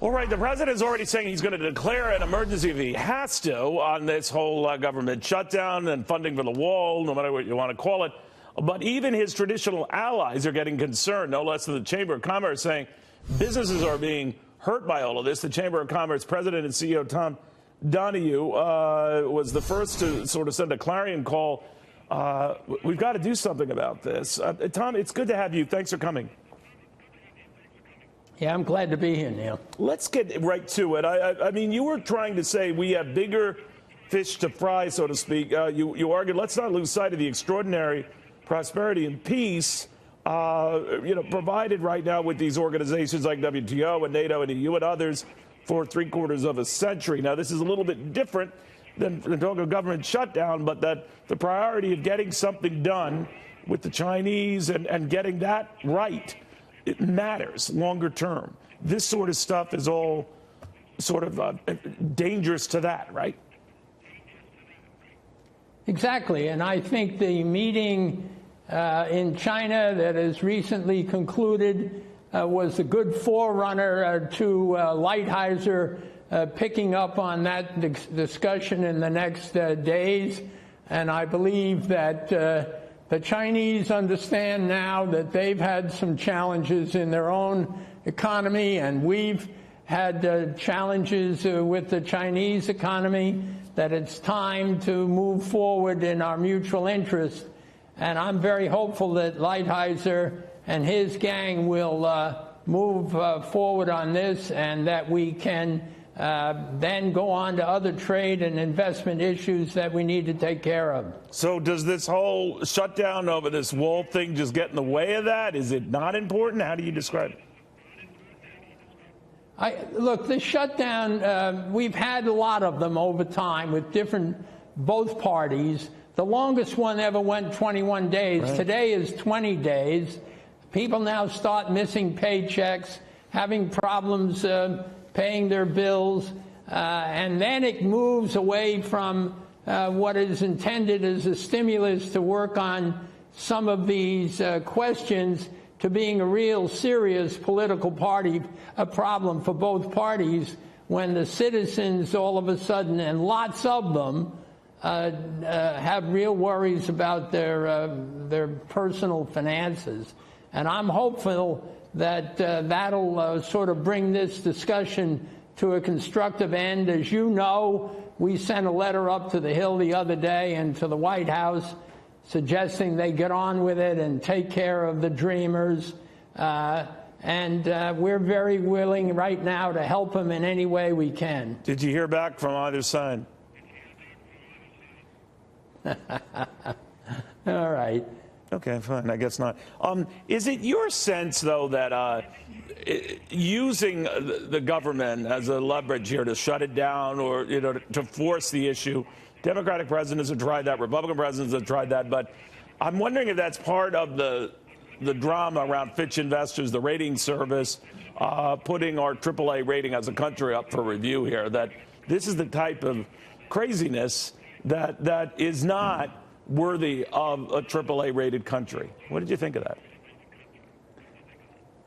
All right, the president's already saying he's going to declare an emergency if he has to on this whole government shutdown and funding for the wall, no matter what you want to call it. But even his traditional allies are getting concerned, no less than the Chamber of Commerce, saying businesses are being hurt by all of this. The Chamber of Commerce president and CEO Tom Donohue was the first to sort of send a clarion call. We've got to do something about this. Tom, it's good to have you. Thanks for coming. Yeah, I'm glad to be here, Neil. Let's get right to it. I mean, you were trying to say we have bigger fish to fry, so to speak. You argued, let's not lose sight of the extraordinary prosperity and peace, provided right now with these organizations like WTO and NATO and EU and others for 3/4 of a century. Now, this is a little bit different than talking of government shutdown, but that the priority of getting something done with the Chinese and getting that right, it matters longer term. This sort of stuff is all sort of dangerous to that, right? Exactly. And I think the meeting in China that has recently concluded was a good forerunner to Lighthizer picking up on that discussion in the next days. And I believe that the Chinese understand now that they've had some challenges in their own economy, and we've had challenges with the Chinese economy, that it's time to move forward in our mutual interest. And I'm very hopeful that Lighthizer and his gang will move forward on this, and that we can then go on to other trade and investment issues that we need to take care of. So does this whole shutdown over this wall thing just get in the way of that? Is it not important? How do you describe it? Look, the shutdown, we've had a lot of them over time with both parties. The longest one ever went 21 days. Right. Today is 20 days. People now start missing paychecks, having problems paying their bills, and then it moves away from what is intended as a stimulus to work on some of these questions to being a real serious political problem for both parties, when the citizens all of a sudden, and lots of them, have real worries about their personal finances. And I'm hopeful that that'll sort of bring this discussion to a constructive end. As you know, we sent a letter up to the Hill the other day and to the White House suggesting they get on with it and take care of the dreamers. And we're very willing right now to help them in any way we can. Did you hear back from either side? All right. Okay, fine. I guess not. Is it your sense, though, that using the government as a leverage here to shut it down or to force the issue, Democratic presidents have tried that, Republican presidents have tried that, but I'm wondering if that's part of the drama around Fitch Investors, the rating service, putting our AAA rating as a country up for review here, that this is the type of craziness that is not worthy of a AAA-rated country. What did you think of that?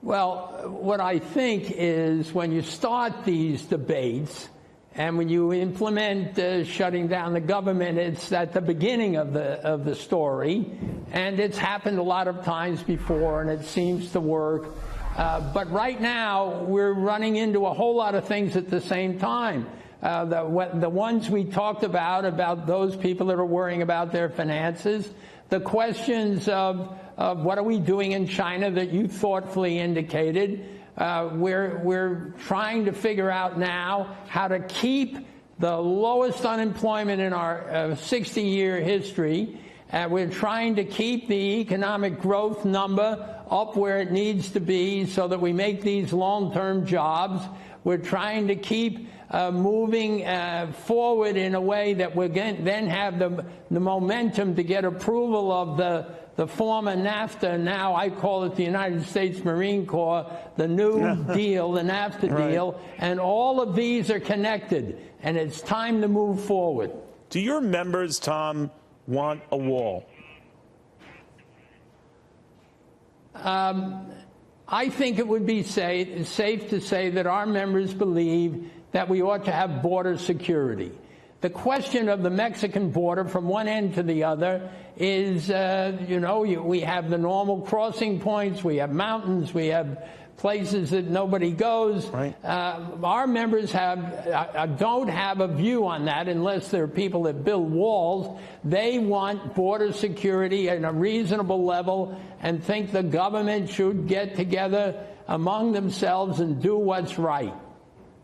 Well, what I think is when you start these debates and when you implement shutting down the government, it's at the beginning of the story, and it's happened a lot of times before, and it seems to work. But right now, we're running into a whole lot of things at the same time. The ones we talked about those people that are worrying about their finances, the questions of what are we doing in China that you thoughtfully indicated. We're trying to figure out now how to keep the lowest unemployment in our 60-year history. We're trying to keep the economic growth number up where it needs to be so that we make these long-term jobs. We're trying to keep moving forward in a way that we're going then have the momentum to get approval of the former NAFTA. Now I call it the United States Marine Corps, the new deal, the NAFTA deal. And all of these are connected, and it's time to move forward. Do your members, Tom, want a wall? I think it would be safe to say that our members believe that we ought to have border security. The question of the Mexican border from one end to the other is, we have the normal crossing points, we have mountains, we have places that nobody goes. Right. Our members don't have a view on that unless they're people that build walls. They want border security at a reasonable level and think the government should get together among themselves and do what's right.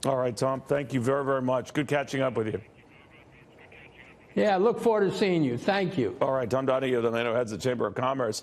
All right, Tom, thank you very, very much. Good catching up with you. Yeah, look forward to seeing you. Thank you. All right, Tom Donohue, the man who heads the Chamber of Commerce.